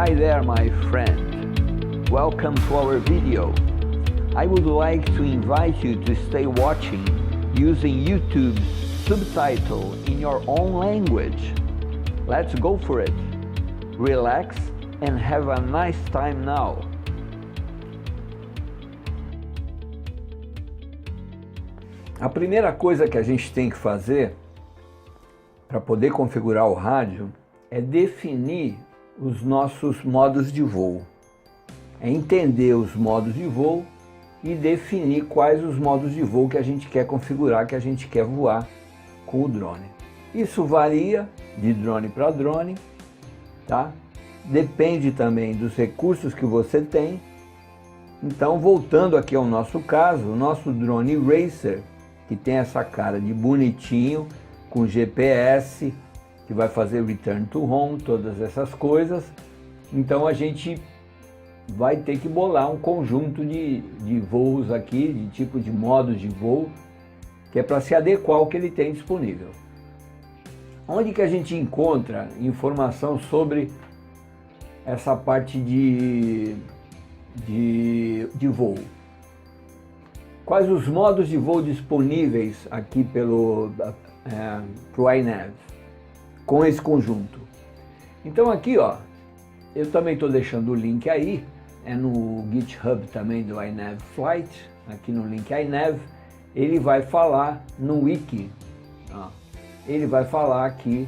Hi there, my friend. Welcome to our video. I would like to invite you to stay watching using YouTube's subtitle in your own language. Let's go for it. Relax and have a nice time now. A primeira coisa que a gente tem que fazer para poder configurar o rádio é definir os nossos modos de voo. É entender os modos de voo e definir quais os modos de voo que a gente quer configurar, que a gente quer voar com o drone. Isso varia de drone para drone, tá? Depende também dos recursos que você tem. Então, voltando aqui ao nosso caso, o nosso drone Racer, que tem essa cara de bonitinho, com GPS, que vai fazer return to home, todas essas coisas. Então a gente vai ter que bolar um conjunto de voos aqui, de tipo de modos de voo, que é para se adequar ao que ele tem disponível. Onde que a gente encontra informação sobre essa parte de voo? Quais os modos de voo disponíveis aqui pro iNav com esse conjunto? Então aqui, ó, eu também estou deixando o link aí, é no GitHub também do iNav Flight, aqui no link iNav, ele vai falar no wiki, ó, ele vai falar aqui,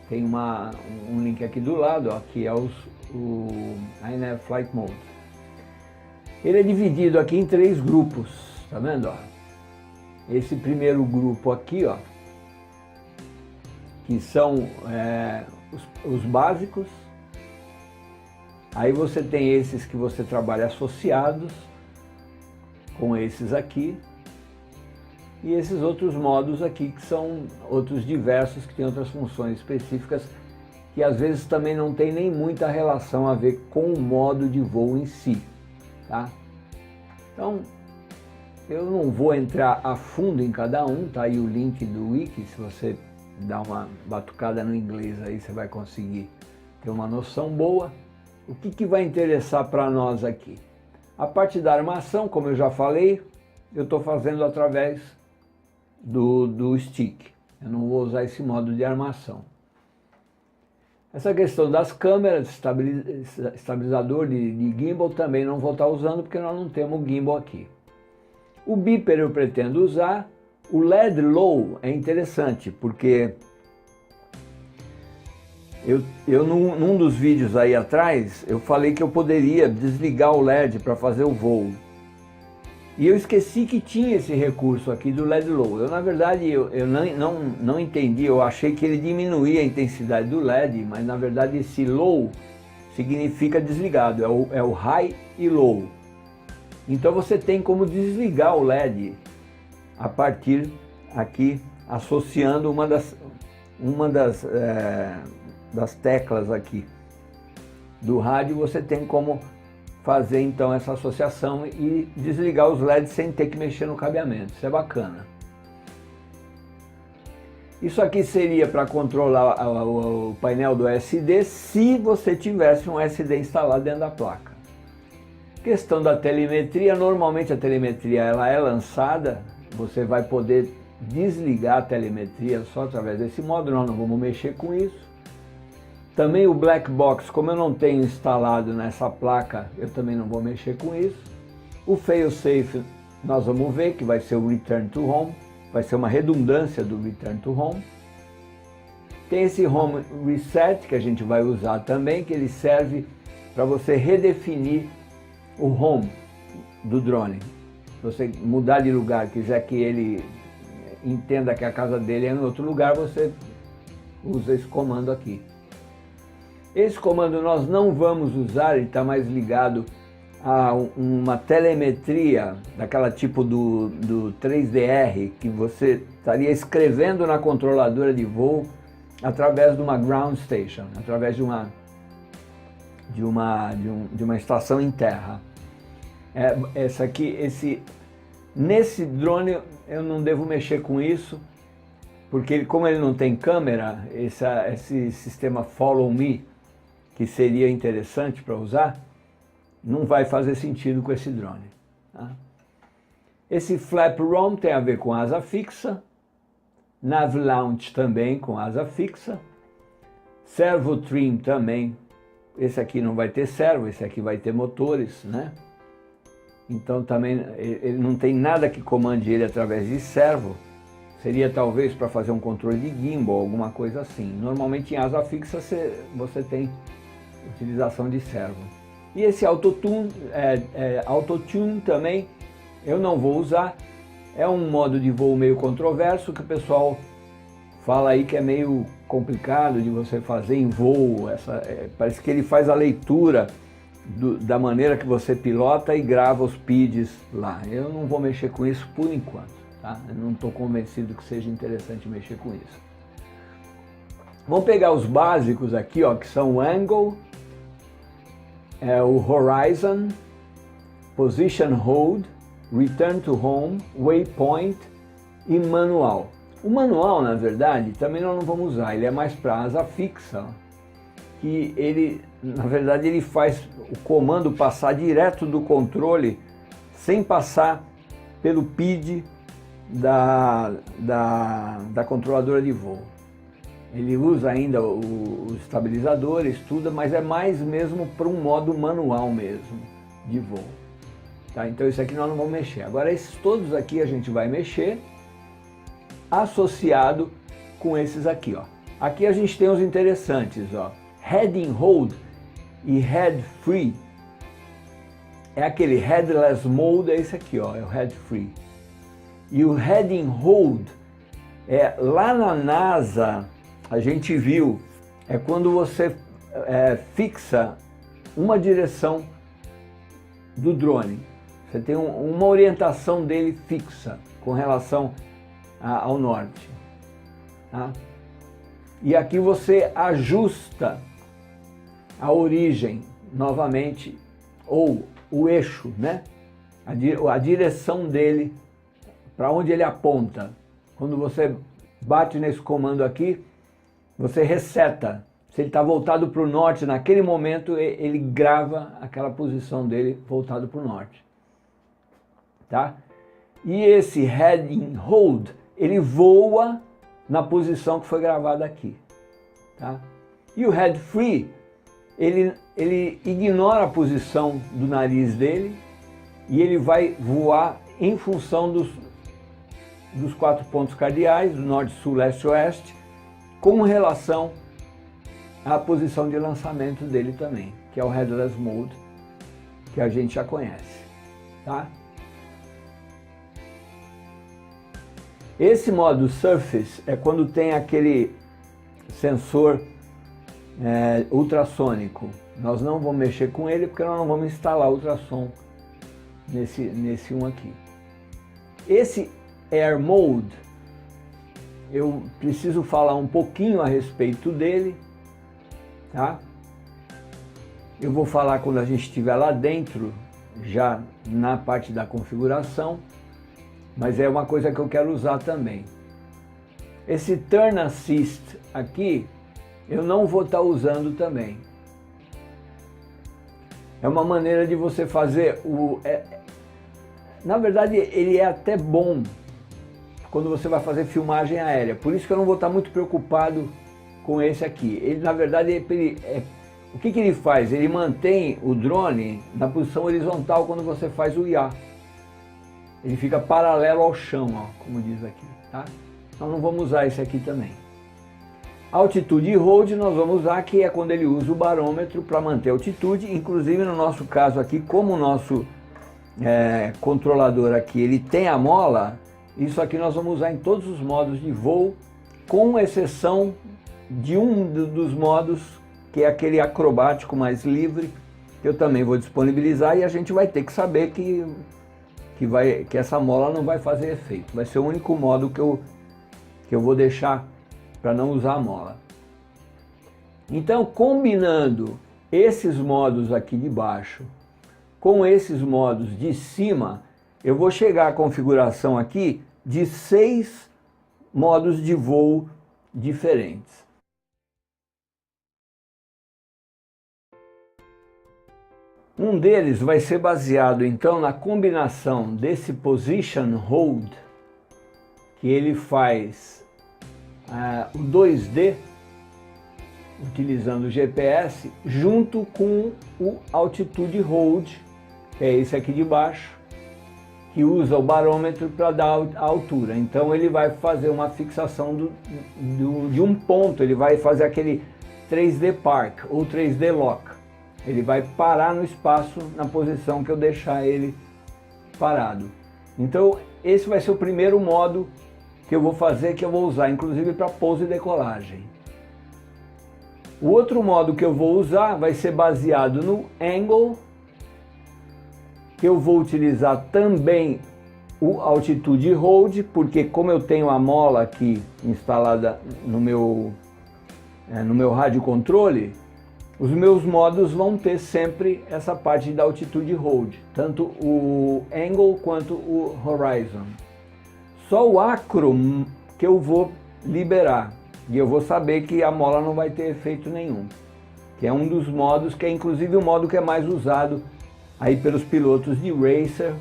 tem um link aqui do lado, ó, que é o iNav Flight Mode. Ele é dividido aqui em 3 grupos, tá vendo? Ó? Esse primeiro grupo aqui, ó, que são os básicos. Aí você tem esses que você trabalha associados com esses aqui. E esses outros modos aqui que são outros diversos, que têm outras funções específicas, que às vezes também não tem nem muita relação a ver com o modo de voo em si, tá? Então, eu não vou entrar a fundo em cada um, tá aí o link do wiki, se você dar uma batucada no inglês aí você vai conseguir ter uma noção boa. O que vai interessar para nós aqui? A parte da armação, como eu já falei, eu estou fazendo através do stick. Eu não vou usar esse modo de armação. Essa questão das câmeras, estabilizador de gimbal, também não vou estar usando porque nós não temos gimbal aqui. O beeper eu pretendo usar. O LED Low é interessante porque num dos vídeos aí atrás eu falei que eu poderia desligar o LED para fazer o voo. E eu esqueci que tinha esse recurso aqui do LED Low. Eu, na verdade, eu não entendi, eu achei que ele diminuía a intensidade do LED, mas na verdade esse Low significa desligado, é o High e Low. Então você tem como desligar o LED a partir aqui, associando uma das teclas aqui do rádio. Você tem como fazer então essa associação e desligar os LEDs sem ter que mexer no cabeamento. Isso é bacana. Isso aqui seria para controlar o painel do SD se você tivesse um SD instalado dentro da placa. Questão da telemetria, normalmente a telemetria ela é lançada, você vai poder desligar a telemetria só através desse modo, nós não vamos mexer com isso. Também o Black Box, como eu não tenho instalado nessa placa, eu também não vou mexer com isso. O Failsafe nós vamos ver que vai ser o Return to Home, vai ser uma redundância do Return to Home. Tem esse Home Reset que a gente vai usar também, que ele serve para você redefinir o home do drone. Se você mudar de lugar, quiser que ele entenda que a casa dele é em outro lugar, você usa esse comando aqui. Esse comando nós não vamos usar, ele está mais ligado a uma telemetria, daquela tipo do 3DR, que você estaria escrevendo na controladora de voo através de uma ground station, através de uma estação em terra. Nesse drone eu não devo mexer com isso, porque como ele não tem câmera, esse sistema Follow Me, que seria interessante para usar, não vai fazer sentido com esse drone. Tá? Esse flap ROM tem a ver com asa fixa, nav launch também com asa fixa, servo trim também. Esse aqui não vai ter servo, esse aqui vai ter motores, né? Então também ele não tem nada que comande ele através de servo. Seria talvez para fazer um controle de gimbal, alguma coisa assim. Normalmente em asa fixa você tem utilização de servo. E esse autotune também eu não vou usar. É um modo de voo meio controverso que o pessoal fala aí que é meio complicado de você fazer em voo. Parece que ele faz a leitura da maneira que você pilota e grava os PIDs lá. Eu não vou mexer com isso por enquanto, tá? Eu não estou convencido que seja interessante mexer com isso. Vamos pegar os básicos aqui, ó, que são o angle, o horizon, position hold, return to home, waypoint e manual. O manual, na verdade, também nós não vamos usar, ele é mais para asa fixa, que ele, na verdade, ele faz o comando passar direto do controle, sem passar pelo PID da controladora de voo. Ele usa ainda os estabilizadores, tudo, mas é mais mesmo para um modo manual mesmo, de voo. Tá? Então isso aqui nós não vamos mexer. Agora esses todos aqui a gente vai mexer, associado com esses aqui, ó. Aqui a gente tem os interessantes, ó. Heading Hold e Head Free. É aquele Headless Mode, é esse aqui, ó, é o Head Free. E o Heading Hold, lá na NASA, a gente viu, é quando você fixa uma direção do drone. Você tem uma orientação dele fixa com relação ao norte. Tá? E aqui você ajusta a origem novamente, ou o eixo, né? A direção dele, para onde ele aponta. Quando você bate nesse comando aqui, você reseta. Se ele está voltado para o norte, naquele momento ele grava aquela posição dele voltado para o norte. Tá? E esse heading hold, ele voa na posição que foi gravada aqui. Tá? E o head free, ele ignora a posição do nariz dele e ele vai voar em função dos 4 pontos cardeais, do norte, sul, leste, oeste, com relação à posição de lançamento dele também, que é o Headless Mode, que a gente já conhece. Tá? Esse modo Surface é quando tem aquele sensor ultrassônico. Nós não vamos mexer com ele porque nós não vamos instalar ultrassom nesse um aqui. Esse Air Mode, eu preciso falar um pouquinho a respeito dele, tá? Eu vou falar quando a gente estiver lá dentro, já na parte da configuração, mas é uma coisa que eu quero usar também. Esse Turn Assist aqui, eu não vou estar usando também. É uma maneira de você fazer na verdade, ele é até bom quando você vai fazer filmagem aérea. Por isso que eu não vou estar muito preocupado com esse aqui. Ele, na verdade, o que ele faz? Ele mantém o drone na posição horizontal quando você faz o IA. Ele fica paralelo ao chão, ó, como diz aqui. Tá? Nós não vamos usar esse aqui também. Altitude Hold nós vamos usar, que é quando ele usa o barômetro para manter a altitude. Inclusive no nosso caso aqui, como o nosso controlador aqui ele tem a mola, isso aqui nós vamos usar em todos os modos de voo, com exceção de um dos modos, que é aquele acrobático mais livre, que eu também vou disponibilizar, e a gente vai ter que saber que essa mola não vai fazer efeito. Vai ser o único modo que eu vou deixar para não usar a mola. Então, combinando esses modos aqui de baixo com esses modos de cima, eu vou chegar à configuração aqui de 6 modos de voo diferentes. Um deles vai ser baseado então na combinação desse Position Hold, que ele faz o 2D, utilizando o GPS, junto com o Altitude Hold, que é esse aqui de baixo, que usa o barômetro para dar a altura. Então ele vai fazer uma fixação de um ponto, ele vai fazer aquele 3D Park ou 3D Lock. Ele vai parar no espaço na posição que eu deixar ele parado. Então esse vai ser o primeiro modo que eu vou fazer, que eu vou usar inclusive para pouso e decolagem. O outro modo que eu vou usar vai ser baseado no Angle, que eu vou utilizar também o Altitude Hold, porque como eu tenho a mola aqui instalada no meu rádio controle, os meus modos vão ter sempre essa parte da Altitude Hold, tanto o Angle quanto o Horizon. Só o Acro que eu vou liberar, e eu vou saber que a mola não vai ter efeito nenhum, que é um dos modos, que é inclusive o modo que é mais usado aí pelos pilotos de racer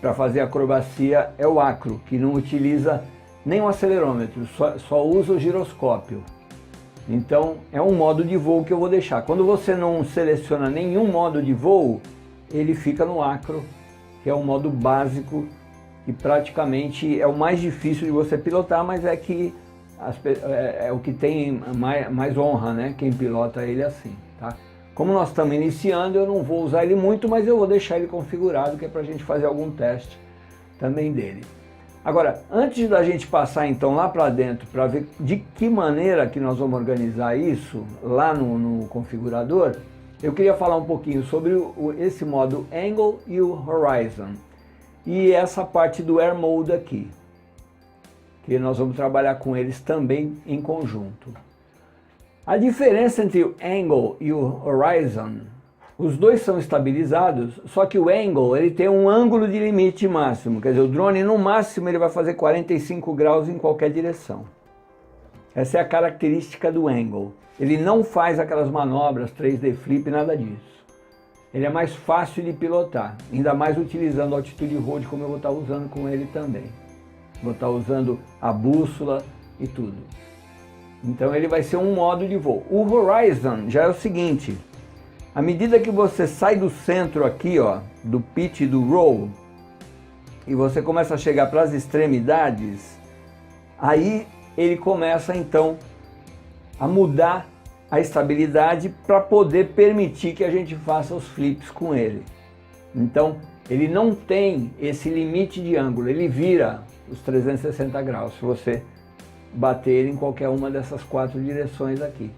para fazer acrobacia, é o Acro, que não utiliza nem o acelerômetro, só usa o giroscópio. Então é um modo de voo que eu vou deixar. Quando você não seleciona nenhum modo de voo, ele fica no Acro, que é um modo básico e praticamente é o mais difícil de você pilotar, mas é que é o que tem mais honra, né? Quem pilota ele assim, tá? Como nós estamos iniciando, eu não vou usar ele muito, mas eu vou deixar ele configurado, que é para a gente fazer algum teste também dele. Agora, antes da gente passar então lá para dentro, para ver de que maneira que nós vamos organizar isso lá no configurador, eu queria falar um pouquinho sobre esse modo Angle e o Horizon. E essa parte do Air Mode aqui, que nós vamos trabalhar com eles também em conjunto. A diferença entre o Angle e o Horizon, os dois são estabilizados, só que o Angle ele tem um ângulo de limite máximo, quer dizer, o drone no máximo ele vai fazer 45 graus em qualquer direção. Essa é a característica do Angle. Ele não faz aquelas manobras 3D flip, nada disso. Ele é mais fácil de pilotar, ainda mais utilizando o Altitude Hold, como eu vou estar usando com ele também. Vou estar usando a bússola e tudo. Então ele vai ser um modo de voo. O Horizon já é o seguinte, à medida que você sai do centro aqui, ó, do pitch e do roll, e você começa a chegar para as extremidades, aí ele começa então a mudar a estabilidade para poder permitir que a gente faça os flips com ele. Então ele não tem esse limite de ângulo, ele vira os 360 graus se você bater ele em qualquer uma dessas 4 direções aqui.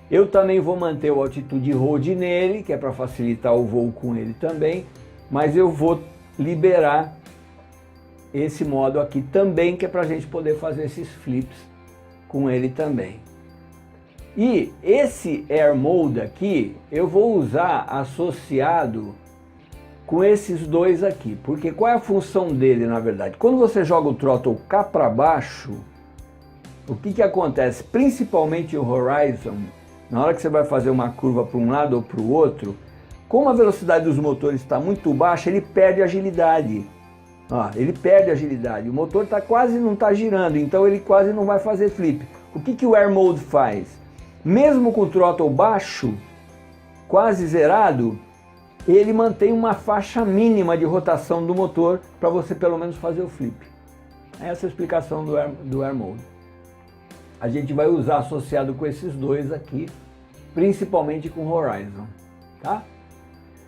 Eu também vou manter o Altitude Hold nele, que é para facilitar o voo com ele também, mas eu vou liberar esse modo aqui também, que é para a gente poder fazer esses flips com ele também. E esse Air Mode aqui, eu vou usar associado com esses dois aqui, porque qual é a função dele na verdade? Quando você joga o throttle cá para baixo, o que acontece? Principalmente o Horizon, na hora que você vai fazer uma curva para um lado ou para o outro, como a velocidade dos motores está muito baixa, ele perde agilidade. Ó, ele perde agilidade, o motor não está girando, então ele quase não vai fazer flip. O que o Air Mode faz? Mesmo com o throttle baixo, quase zerado, ele mantém uma faixa mínima de rotação do motor para você pelo menos fazer o flip. Essa é a explicação do Air Mode. A gente vai usar associado com esses dois aqui, principalmente com o Horizon, tá?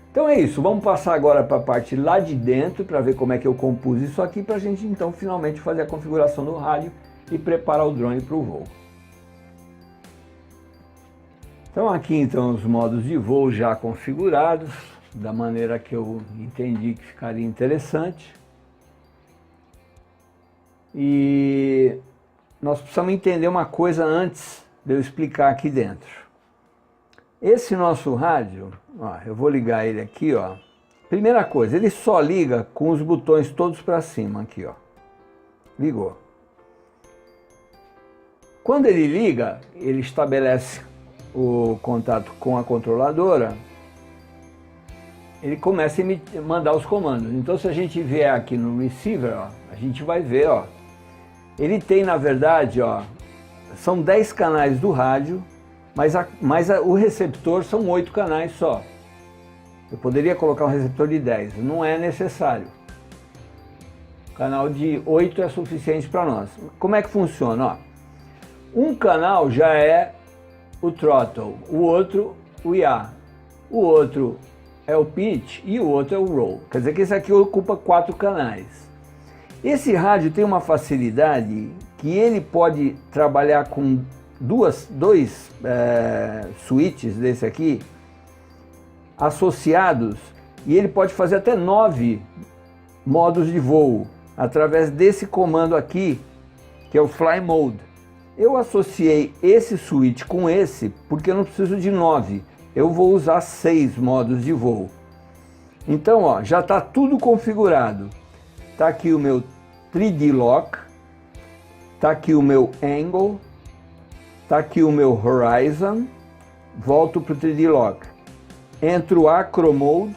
Então é isso, vamos passar agora para a parte lá de dentro para ver como é que eu compus isso aqui, para a gente então finalmente fazer a configuração do rádio e preparar o drone para o voo. Então aqui então os modos de voo já configurados, da maneira que eu entendi que ficaria interessante. E nós precisamos entender uma coisa antes de eu explicar aqui dentro. Esse nosso rádio, ó, eu vou ligar ele aqui, ó. Primeira coisa, ele só liga com os botões todos para cima aqui, ó. Ligou. Quando ele liga, ele estabelece o contato com a controladora ele começa a mandar os comandos. Então se a gente vier aqui no receiver, ó, a gente vai ver, ó, ele tem na verdade, ó, são 10 canais do rádio, mas o receptor são 8 canais só. Eu poderia colocar um receptor de 10, não é necessário. O canal de 8 é suficiente para nós. Como é que funciona? Ó, um canal já é o throttle, o outro o yaw, o outro é o pitch e o outro é o roll. Quer dizer que esse aqui ocupa 4 canais. Esse rádio tem uma facilidade que ele pode trabalhar com dois switches desse aqui associados, e ele pode fazer até 9 modos de voo através desse comando aqui, que é o Fly Mode. Eu associei esse switch com esse porque eu não preciso de 9, eu vou usar 6 modos de voo. Então, ó, já está tudo configurado. Está aqui o meu 3D Lock, está aqui o meu Angle, está aqui o meu Horizon, volto para o 3D Lock, entro o Acro Mode,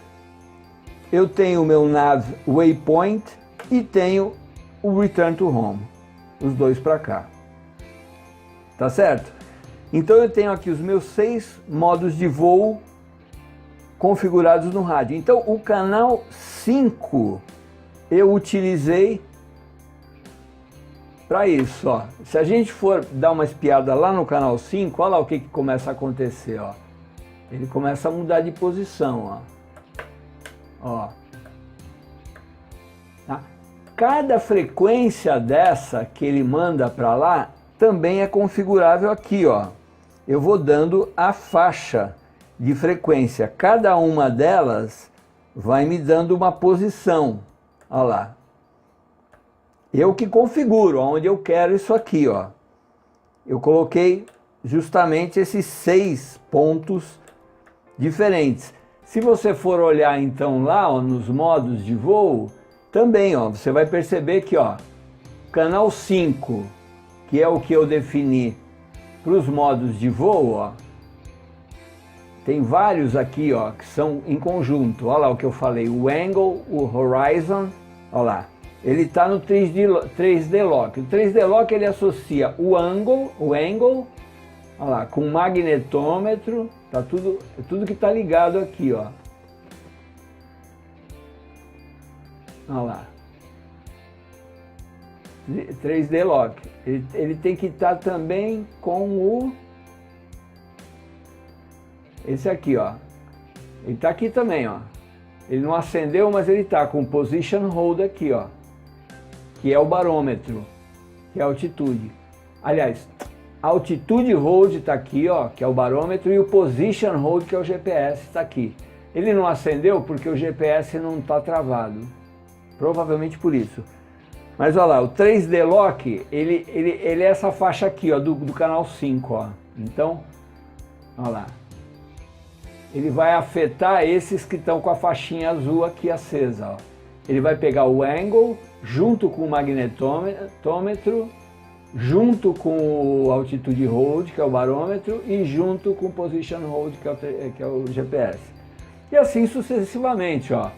eu tenho o meu Nav Waypoint e tenho o Return to Home, os dois para cá, tá certo? Então eu tenho aqui os meus 6 modos de voo configurados no rádio. Então o canal 5 eu utilizei para isso, ó. Se a gente for dar uma espiada lá no canal 5, olha lá o que começa a acontecer, ó. Ele começa a mudar de posição, ó. Tá? Cada frequência dessa que ele manda para lá também é configurável aqui, ó. Eu vou dando a faixa de frequência. Cada uma delas vai me dando uma posição, ó lá. Eu que configuro onde eu quero isso aqui, ó. Eu coloquei justamente esses 6 pontos diferentes. Se você for olhar então lá, ó, nos modos de voo, também, ó, você vai perceber que, ó, canal 5, que é o que eu defini para os modos de voo, ó, tem vários aqui, ó, que são em conjunto. Olha lá o que eu falei, o Angle, o Horizon, olha lá. Ele está no 3D Lock. O 3D Lock ele associa o angle, olha lá, com o magnetômetro, tá tudo que está ligado aqui, ó. Olha lá. 3D Lock. Ele tem que estar também com esse aqui, ó. Ele está aqui também, ó. Ele não acendeu, mas ele está com o Position Hold aqui, ó. Que é o barômetro, que é a altitude. Aliás, a Altitude Hold está aqui, ó, que é o barômetro, e o Position Hold, que é o GPS, está aqui. Ele não acendeu porque o GPS não está travado. Provavelmente por isso. Mas olha lá, o 3D Lock, ele é essa faixa aqui, ó, do canal 5, ó. Então, olha lá. Ele vai afetar esses que estão com a faixinha azul aqui acesa, ó. Ele vai pegar o Angle junto com o magnetômetro, junto com o Altitude Hold, que é o barômetro, e junto com o Position Hold, que é o GPS. E assim sucessivamente, ó.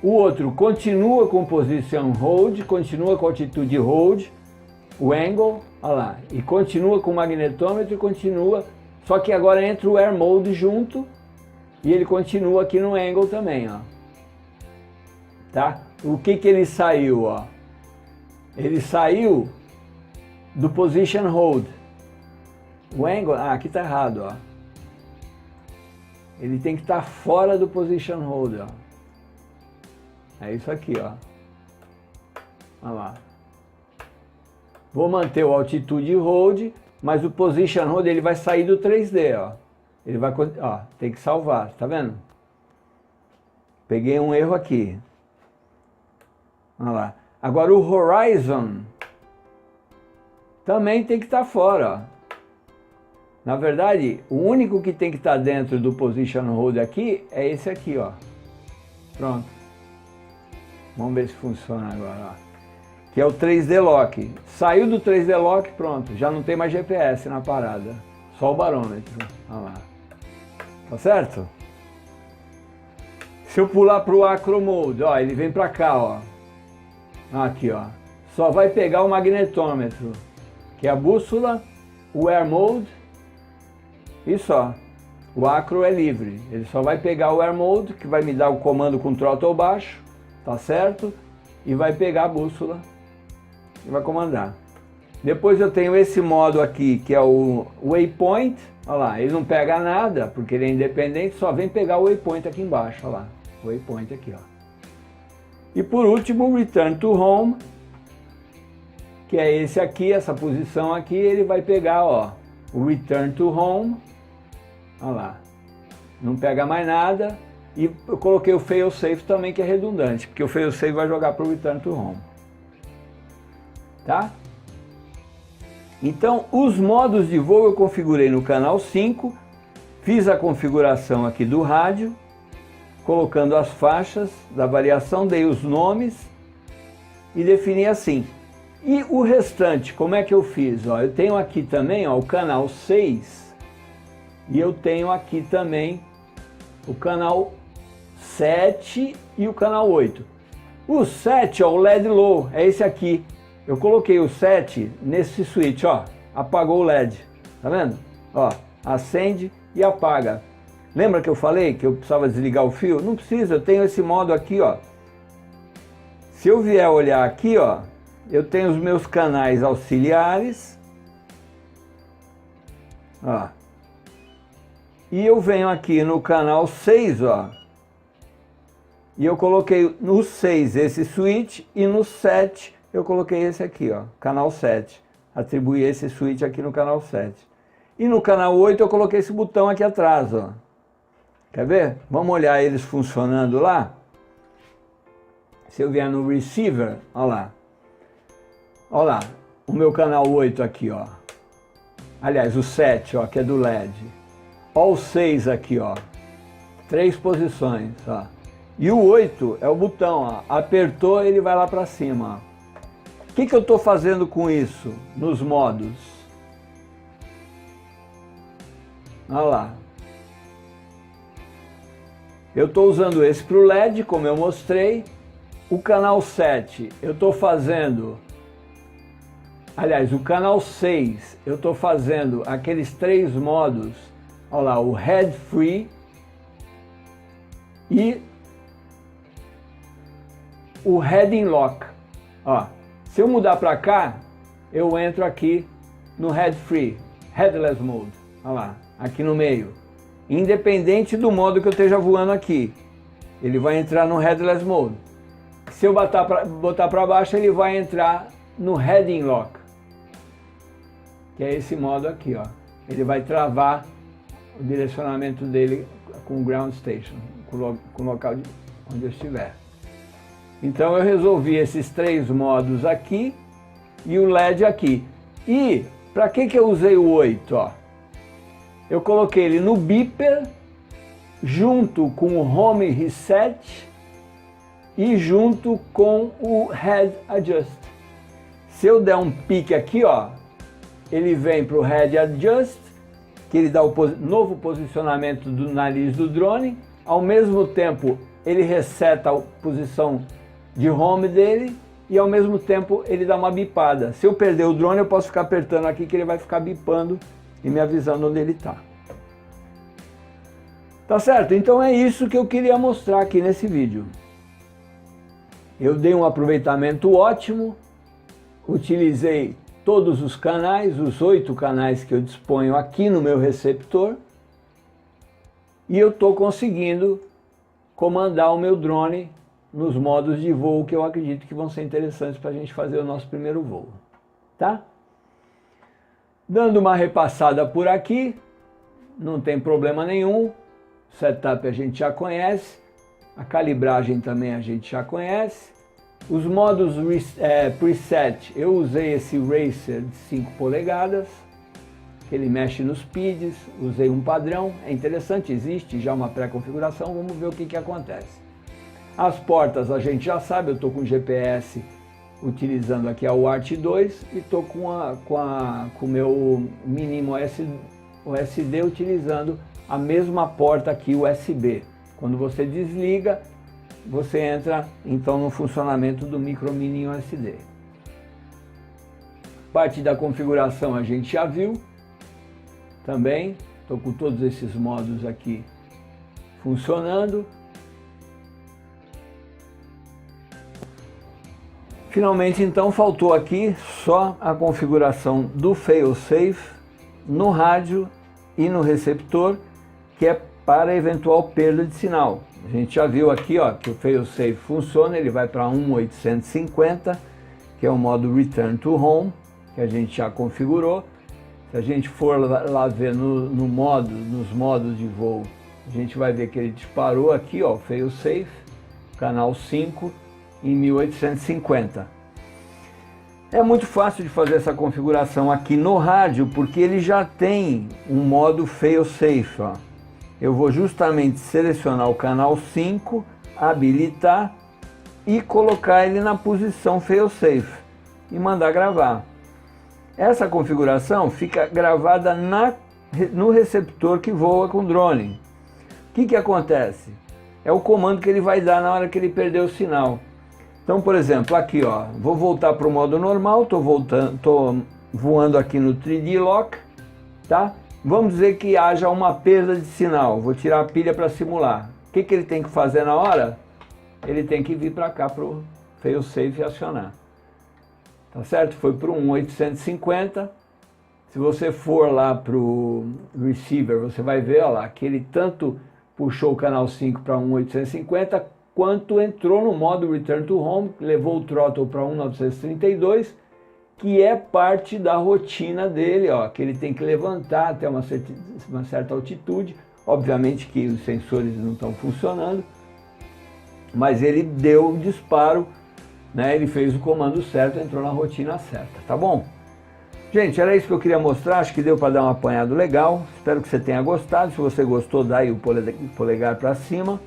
O outro continua com o Position Hold, continua com o Altitude Hold, o Angle, olha lá, e continua com o magnetômetro e continua, só que agora entra o Air Mode junto, e ele continua aqui no Angle também, ó. Tá? O que ele saiu, ó? Ele saiu do Position Hold. O Angle, aqui tá errado, ó. Ele tem que estar fora do Position Hold, ó. É isso aqui, ó. Olha lá. Vou manter o Altitude Hold, mas o Position Hold ele vai sair do 3D, ó. Ele vai, ó, tem que salvar, tá vendo? Peguei um erro aqui. Olha lá. Agora o Horizon também tem que estar fora, ó. Na verdade, o único que tem que estar dentro do Position Hold aqui é esse aqui, ó. Pronto. Vamos ver se funciona agora, ó. Que é o 3D Lock. Saiu do 3D Lock, pronto. Já não tem mais GPS na parada. Só o barômetro. Olha lá. Tá certo? Se eu pular para o Acro Mode, ó, ele vem para cá, ó. Aqui, ó. Só vai pegar o magnetômetro, que é a bússola, o Air Mode e só. O Acro é livre, ele só vai pegar o Air Mode, que vai me dar o comando com throttle baixo, tá certo? E vai pegar a bússola e vai comandar. Depois eu tenho esse modo aqui, que é o Waypoint. Olha lá, ele não pega nada, porque ele é independente, só vem pegar o Waypoint aqui embaixo, olha lá. O Waypoint aqui, ó. E por último, o Return to Home, que é esse aqui, essa posição aqui, ele vai pegar, ó, o Return to Home. Olha lá. Não pega mais nada. E eu coloquei o Failsafe também, que é redundante, porque o Failsafe vai jogar para o Return to Home. Tá? Então, os modos de voo eu configurei no canal 5, fiz a configuração aqui do rádio, colocando as faixas da variação, dei os nomes e defini assim. E o restante, como é que eu fiz? Ó, eu tenho aqui também, ó, o canal 6 e eu tenho aqui também o canal 7 e o canal 8. O 7, ó, o LED Low, é esse aqui. Eu coloquei o 7 nesse switch, ó, apagou o LED, tá vendo? Ó, acende e apaga. Lembra que eu falei que eu precisava desligar o fio? Não precisa, eu tenho esse modo aqui, ó. Se eu vier olhar aqui, ó, eu tenho os meus canais auxiliares, ó. E eu venho aqui no canal 6, ó. E eu coloquei no 6 esse switch e no 7 eu coloquei esse aqui, ó, canal 7. Atribuí esse switch aqui no canal 7. E no canal 8 eu coloquei esse botão aqui atrás, ó. Quer ver? Vamos olhar eles funcionando lá? Se eu vier no receiver, ó lá. Ó lá, o meu canal 8 aqui, ó. Aliás, o 7, ó, que é do LED. Ó o 6 aqui, ó. 3 posições, ó. E o 8 é o botão, ó. Apertou, ele vai lá para cima, ó. O que eu estou fazendo com isso nos modos? Olha lá. Eu estou usando esse para o LED, como eu mostrei. O canal 7 eu estou fazendo... Aliás, o canal 6 eu estou fazendo aqueles 3 modos. Olha lá, o Head Free e o Heading Lock. Ó. Se eu mudar para cá, eu entro aqui no Head Free, Headless Mode, olha lá, aqui no meio. Independente do modo que eu esteja voando aqui, ele vai entrar no Headless Mode. Se eu botar para baixo, ele vai entrar no Heading Lock, que é esse modo aqui, ó. Ele vai travar o direcionamento dele com o Ground Station, com o local onde eu estiver. Então eu resolvi esses 3 modos aqui e o LED aqui. E para que eu usei o 8? Ó? Eu coloquei ele no beeper, junto com o Home Reset e junto com o Head Adjust. Se eu der um pique aqui, ó, ele vem para o Head Adjust, que ele dá o novo posicionamento do nariz do drone. Ao mesmo tempo, ele reseta a posição de home dele e ao mesmo tempo ele dá uma bipada. Se eu perder o drone, eu posso ficar apertando aqui que ele vai ficar bipando e me avisando onde ele está. Tá certo? Então é isso que eu queria mostrar aqui nesse vídeo. Eu dei um aproveitamento ótimo, utilizei todos os canais, os 8 canais que eu disponho aqui no meu receptor, e eu estou conseguindo comandar o meu drone nos modos de voo que eu acredito que vão ser interessantes para a gente fazer o nosso primeiro voo, tá? Dando uma repassada por aqui, não tem problema nenhum, o setup a gente já conhece, a calibragem também a gente já conhece, os modos preset, eu usei esse Racer de 5 polegadas, que ele mexe nos PIDs, usei um padrão, é interessante, existe já uma pré-configuração, vamos ver o que acontece. As portas a gente já sabe, eu estou com o GPS utilizando aqui a UART 2 e estou com o meu Minimo USD utilizando a mesma porta aqui USB, Quando você desliga, você entra então no funcionamento do micro mini USB. Parte da configuração a gente já viu também. Estou com todos esses modos aqui funcionando. Finalmente então faltou aqui só a configuração do fail-safe no rádio e no receptor, que é para eventual perda de sinal. A gente já viu aqui, ó, que o fail-safe funciona, ele vai para 1.850, que é o modo Return to Home, que a gente já configurou. Se a gente for lá ver nos modos de voo, a gente vai ver que ele disparou aqui, ó, o fail-safe, canal 5, em 1850. É muito fácil de fazer essa configuração aqui no rádio, porque ele já tem um modo fail-safe, ó. Eu vou justamente selecionar o canal 5, habilitar e colocar ele na posição fail-safe e mandar gravar. Essa configuração fica gravada no receptor que voa com drone. O que acontece? É o comando que ele vai dar na hora que ele perder o sinal. Então, por exemplo, aqui, ó, vou voltar para o modo normal, estou voando aqui no 3D Lock, tá? Vamos dizer que haja uma perda de sinal, vou tirar a pilha para simular. O que ele tem que fazer na hora? Ele tem que vir para cá para o fail-safe acionar. Tá certo? Foi para o 1.850. Se você for lá para o receiver, você vai ver, ó lá, que ele tanto puxou o canal 5 para 1.850, quanto entrou no modo Return to Home, levou o throttle para 1.932, que é parte da rotina dele, ó, que ele tem que levantar até uma certa altitude. Obviamente que os sensores não estão funcionando, mas ele deu o disparo, né, ele fez o comando certo, entrou na rotina certa, tá bom? Gente, era isso que eu queria mostrar, acho que deu para dar um apanhado legal, espero que você tenha gostado. Se você gostou, dá aí o polegar para cima,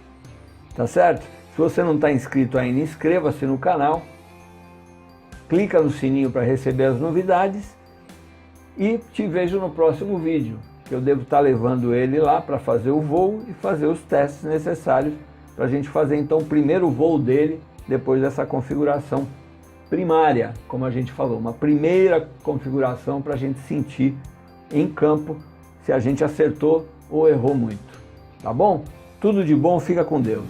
tá certo? Se você não está inscrito ainda, inscreva-se no canal, clica no sininho para receber as novidades e te vejo no próximo vídeo, que eu devo estar levando ele lá para fazer o voo e fazer os testes necessários para a gente fazer então o primeiro voo dele depois dessa configuração primária, como a gente falou, uma primeira configuração para a gente sentir em campo se a gente acertou ou errou muito, tá bom? Tudo de bom, fica com Deus.